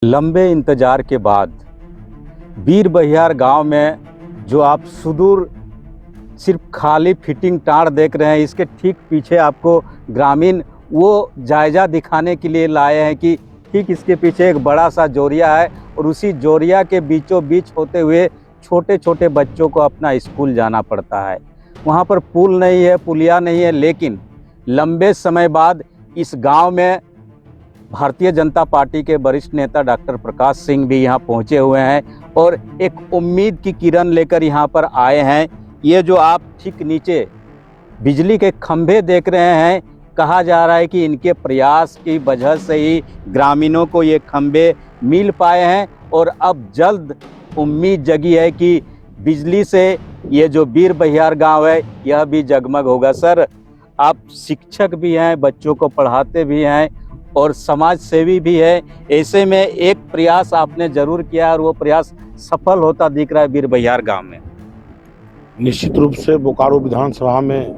लंबे इंतजार के बाद बीर बहियार गांव में जो आप सुदूर सिर्फ खाली फिटिंग टार देख रहे हैं, इसके ठीक पीछे आपको ग्रामीण वो जायजा दिखाने के लिए लाए हैं कि ठीक इसके पीछे एक बड़ा सा जोरिया है और उसी जोरिया के बीचों बीच होते हुए छोटे छोटे बच्चों को अपना स्कूल जाना पड़ता है। वहाँ पर पुल नहीं है, पुलिया नहीं है, लेकिन लंबे समय बाद इस गांव में भारतीय जनता पार्टी के वरिष्ठ नेता डॉक्टर प्रकाश सिंह भी यहाँ पहुँचे हुए हैं और एक उम्मीद की किरण लेकर यहाँ पर आए हैं। ये जो आप ठीक नीचे बिजली के खंभे देख रहे हैं, कहा जा रहा है कि इनके प्रयास की वजह से ही ग्रामीणों को ये खंभे मिल पाए हैं और अब जल्द उम्मीद जगी है कि बिजली से ये जो बीर बहियार गांव है यह भी जगमग होगा। सर, आप शिक्षक भी हैं, बच्चों को पढ़ाते भी हैं और समाज सेवी भी है। ऐसे में एक प्रयास आपने जरूर किया और वो प्रयास सफल होता दिख रहा है बीर बहियार गांव में। निश्चित रूप से बोकारो विधानसभा में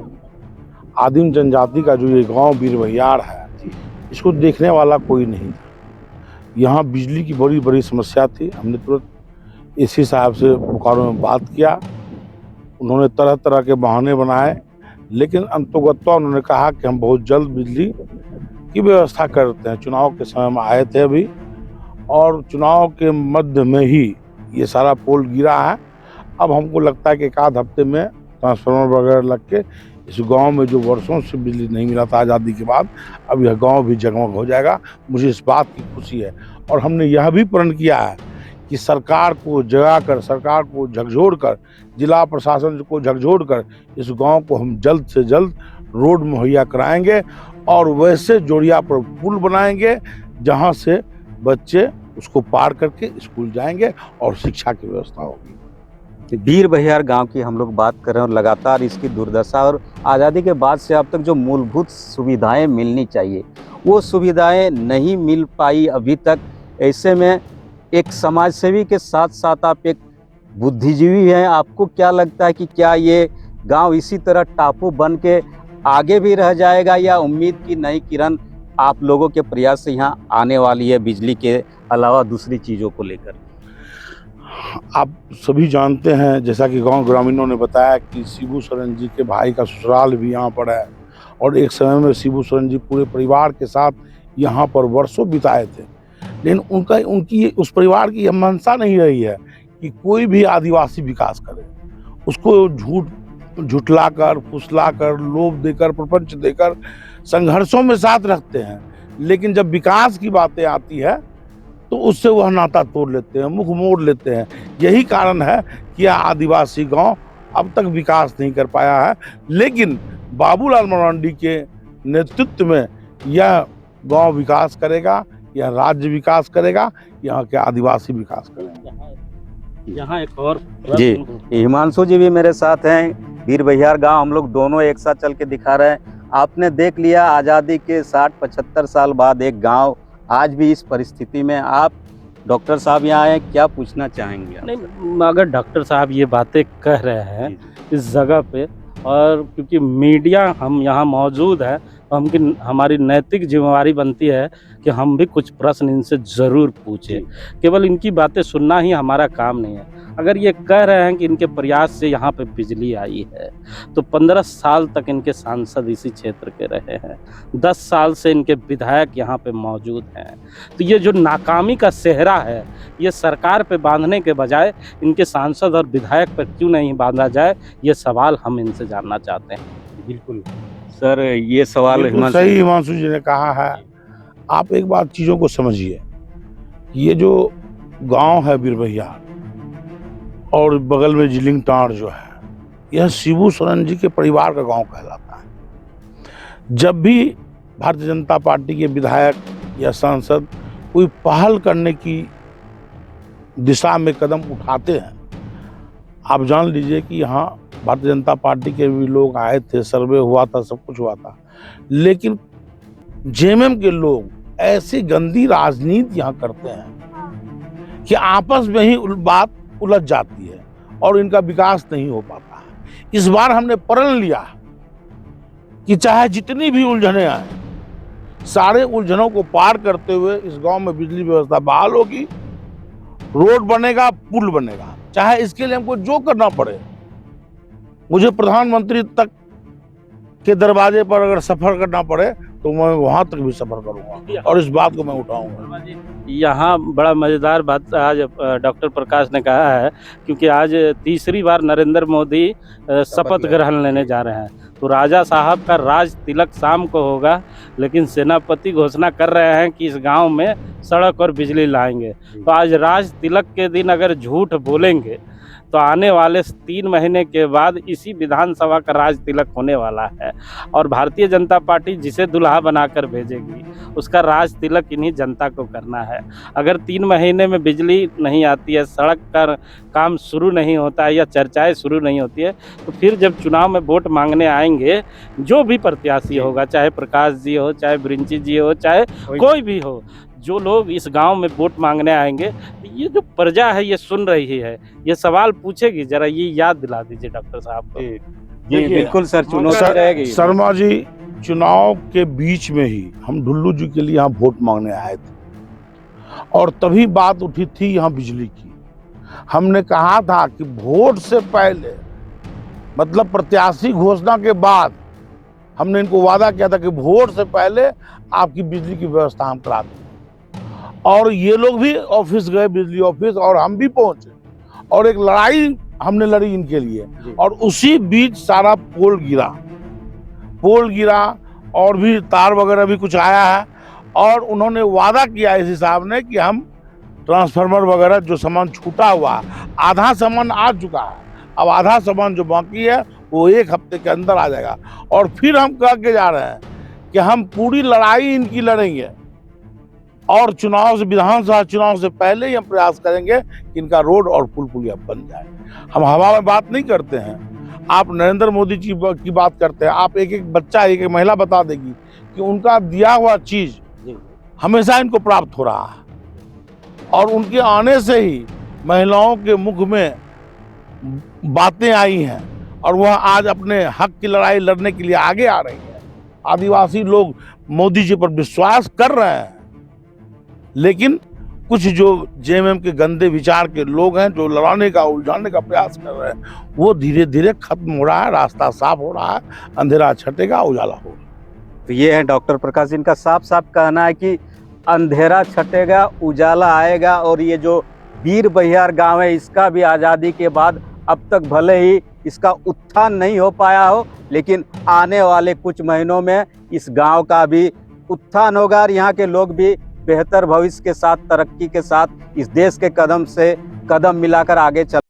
आदिम जनजाति का जो ये गांव बीर बहियार है, इसको देखने वाला कोई नहीं था। यहाँ बिजली की बड़ी बड़ी समस्या थी। हमने तुरंत एसी साहब से बोकारो में बात किया। उन्होंने तरह तरह के बहाने बनाए, लेकिन अंतोगत्वा उन्होंने कहा कि हम बहुत जल्द बिजली की व्यवस्था करते हैं। चुनाव के समय में आए थे अभी, और चुनाव के मध्य में ही ये सारा पोल गिरा है। अब हमको लगता है कि एक आध हफ्ते में ट्रांसफार्मर वगैरह लग के इस गांव में जो वर्षों से बिजली नहीं मिला था आज़ादी के बाद, अब यह गांव भी जगमग हो जाएगा। मुझे इस बात की खुशी है। और हमने यह भी प्रण किया है कि सरकार को जगाकर, सरकार को झकझोर कर, जिला प्रशासन को झकझोर कर इस गांव को हम जल्द से जल्द रोड मुहैया कराएंगे और वैसे जोड़िया पर पुल बनाएंगे जहां से बच्चे उसको पार करके स्कूल जाएंगे और शिक्षा की व्यवस्था होगी। बीर बहियार गांव की हम लोग बात कर रहे हैं और लगातार इसकी दुर्दशा और आज़ादी के बाद से अब तक जो मूलभूत सुविधाएं मिलनी चाहिए वो सुविधाएं नहीं मिल पाई अभी तक। ऐसे में एक समाजसेवी के साथ साथ आप एक बुद्धिजीवी हैं, आपको क्या लगता है कि क्या ये गांव इसी तरह टापू बन के आगे भी रह जाएगा या उम्मीद की नई किरण आप लोगों के प्रयास से यहाँ आने वाली है बिजली के अलावा दूसरी चीज़ों को लेकर? आप सभी जानते हैं, जैसा कि गांव ग्रामीणों ने बताया, कि शिबू सोरेन जी के भाई का ससुराल भी यहाँ पर है और एक समय में शिबू सोरेन जी पूरे परिवार के साथ यहाँ पर वर्षों बिताए थे। लेकिन उनकी उस परिवार की यह मंशा नहीं रही है कि कोई भी आदिवासी विकास करे। उसको झुठलाकर, फुसलाकर, लोभ देकर, प्रपंच देकर संघर्षों में साथ रखते हैं, लेकिन जब विकास की बातें आती है तो उससे वह नाता तोड़ लेते हैं, मुख मोड़ लेते हैं। यही कारण है कि यह आदिवासी गांव अब तक विकास नहीं कर पाया है। लेकिन बाबूलाल मरांडी के नेतृत्व में यह गांव विकास करेगा, यह राज्य विकास करेगा, यहाँ के आदिवासी विकास करेंगे। यहाँ एक और जी, हिमांशु जी भी मेरे साथ हैं। बीर बहियार गांव हम लोग दोनों एक साथ चल के दिखा रहे हैं। आपने देख लिया आज़ादी के 60-75 साल बाद एक गांव आज भी इस परिस्थिति में। आप डॉक्टर साहब यहाँ आए, क्या पूछना चाहेंगे आप? नहीं, अगर डॉक्टर साहब ये बातें कह रहे हैं इस जगह पे, और क्योंकि मीडिया हम यहाँ मौजूद है, तो हमारी नैतिक जिम्मेवारी बनती है कि हम भी कुछ प्रश्न इनसे ज़रूर पूछें। केवल इनकी बातें सुनना ही हमारा काम नहीं है। अगर ये कह रहे हैं कि इनके प्रयास से यहाँ पे बिजली आई है, तो 15 साल तक इनके सांसद इसी क्षेत्र के रहे हैं, 10 साल से इनके विधायक यहाँ पे मौजूद हैं। तो ये जो नाकामी का सेहरा है, ये सरकार पे बांधने के बजाय इनके सांसद और विधायक पर क्यों नहीं बांधा जाए, ये सवाल हम इनसे जानना चाहते हैं। बिल्कुल सर, ये सवाल सही हिमांशु जी ने कहा है। आप एक बात चीज़ों को समझिए, ये जो गांव है बीर बहियार और बगल में जिलिंग टांड़ जो है, यह शिबू सोरेन जी के परिवार का गांव कहलाता है। जब भी भारतीय जनता पार्टी के विधायक या सांसद कोई पहल करने की दिशा में कदम उठाते हैं, आप जान लीजिए कि यहाँ भारतीय जनता पार्टी के भी लोग आए थे, सर्वे हुआ था, सब कुछ हुआ था, लेकिन जेएमएम के लोग ऐसी गंदी राजनीति यहाँ करते हैं कि आपस में ही बात उलझ जाती है और इनका विकास नहीं हो पाता है। इस बार हमने प्रण लिया कि चाहे जितनी भी उलझने आए, सारे उलझनों को पार करते हुए इस गांव में बिजली व्यवस्था बहाल होगी, रोड बनेगा, पुल बनेगा, चाहे इसके लिए हमको जो करना पड़े। मुझे प्रधानमंत्री तक के दरवाजे पर अगर सफर करना पड़े तो मैं वहां तक भी सफर करूंगा और इस बात को मैं उठाऊंगा। यहाँ बड़ा मज़ेदार बात आज डॉक्टर प्रकाश ने कहा है, क्योंकि आज तीसरी बार नरेंद्र मोदी शपथ ग्रहण लेने जा रहे हैं। तो राजा साहब का राज तिलक शाम को होगा, लेकिन सेनापति घोषणा कर रहे हैं कि इस गांव में सड़क और बिजली लाएंगे। तो आज राज तिलक के दिन अगर झूठ बोलेंगे तो आने वाले 3 महीने के बाद इसी विधानसभा का राज तिलक होने वाला है, और भारतीय जनता पार्टी जिसे दुल्हा बनाकर भेजेगी उसका राज तिलक इन्हीं जनता को करना है। अगर 3 महीने में बिजली नहीं आती है, सड़क का काम शुरू नहीं होता है या चर्चाएं शुरू नहीं होती है, तो फिर जब चुनाव में वोट मांगने आएंगे, जो भी प्रत्याशी होगा, चाहे प्रकाश जी हो, चाहे ब्रिंची जी हो, चाहे कोई भी हो, जो लोग इस गांव में वोट मांगने आएंगे, तो ये जो प्रजा है ये सुन रही है, ये सवाल पूछेगी। जरा ये याद दिला दीजिए डॉक्टर साहब को। जी बिल्कुल सर, चुनौती रहेगी। शर्मा जी, चुनाव के बीच में ही हम ढुल्लू जी के लिए यहाँ वोट मांगने आए थे और तभी बात उठी थी यहाँ बिजली की। हमने कहा था कि वोट से पहले, मतलब प्रत्याशी घोषणा के बाद, हमने इनको वादा किया था कि वोट से पहले आपकी बिजली की व्यवस्था हम करा देंगे। और ये लोग भी ऑफिस गए, बिजली ऑफिस, और हम भी पहुंचे और एक लड़ाई हमने लड़ी इनके लिए। और उसी बीच सारा पोल गिरा और भी तार वगैरह भी कुछ आया है। और उन्होंने वादा किया इसी साहब ने कि हम ट्रांसफार्मर वगैरह जो सामान छूटा हुआ, आधा सामान आ चुका है, अब आधा सामान जो बाकी है वो 1 हफ्ते के अंदर आ जाएगा। और फिर हम कह के जा रहे हैं कि हम पूरी लड़ाई इनकी लड़ेंगे और चुनाव से, विधानसभा चुनाव से पहले ही हम प्रयास करेंगे कि इनका रोड और पुल पुलिया बन जाए। हम हवा में बात नहीं करते हैं। आप नरेंद्र मोदी जी की बात करते हैं, आप एक एक बच्चा, एक एक महिला बता देगी कि उनका दिया हुआ चीज हमेशा इनको प्राप्त हो रहा है और उनके आने से ही महिलाओं के मुख में बातें आई हैं और वह आज अपने हक की लड़ाई लड़ने के लिए आगे आ रही है। आदिवासी लोग मोदी जी पर विश्वास कर रहे हैं, लेकिन कुछ जो जेएमएम के गंदे विचार के लोग हैं जो लड़ाने का, उलझाने का प्रयास कर रहे हैं, वो धीरे धीरे खत्म हो रहा है। रास्ता साफ हो रहा है, अंधेरा छटेगा, उजाला होगा। तो ये है डॉक्टर प्रकाश, इनका साफ साफ कहना है कि अंधेरा छटेगा, उजाला आएगा। और ये जो वीर बहियार गांव है, इसका भी आज़ादी के बाद अब तक भले ही इसका उत्थान नहीं हो पाया हो, लेकिन आने वाले कुछ महीनों में इस गांव का भी उत्थान होगा और यहाँ के लोग भी बेहतर भविष्य के साथ, तरक्की के साथ इस देश के कदम से कदम मिलाकर आगे चल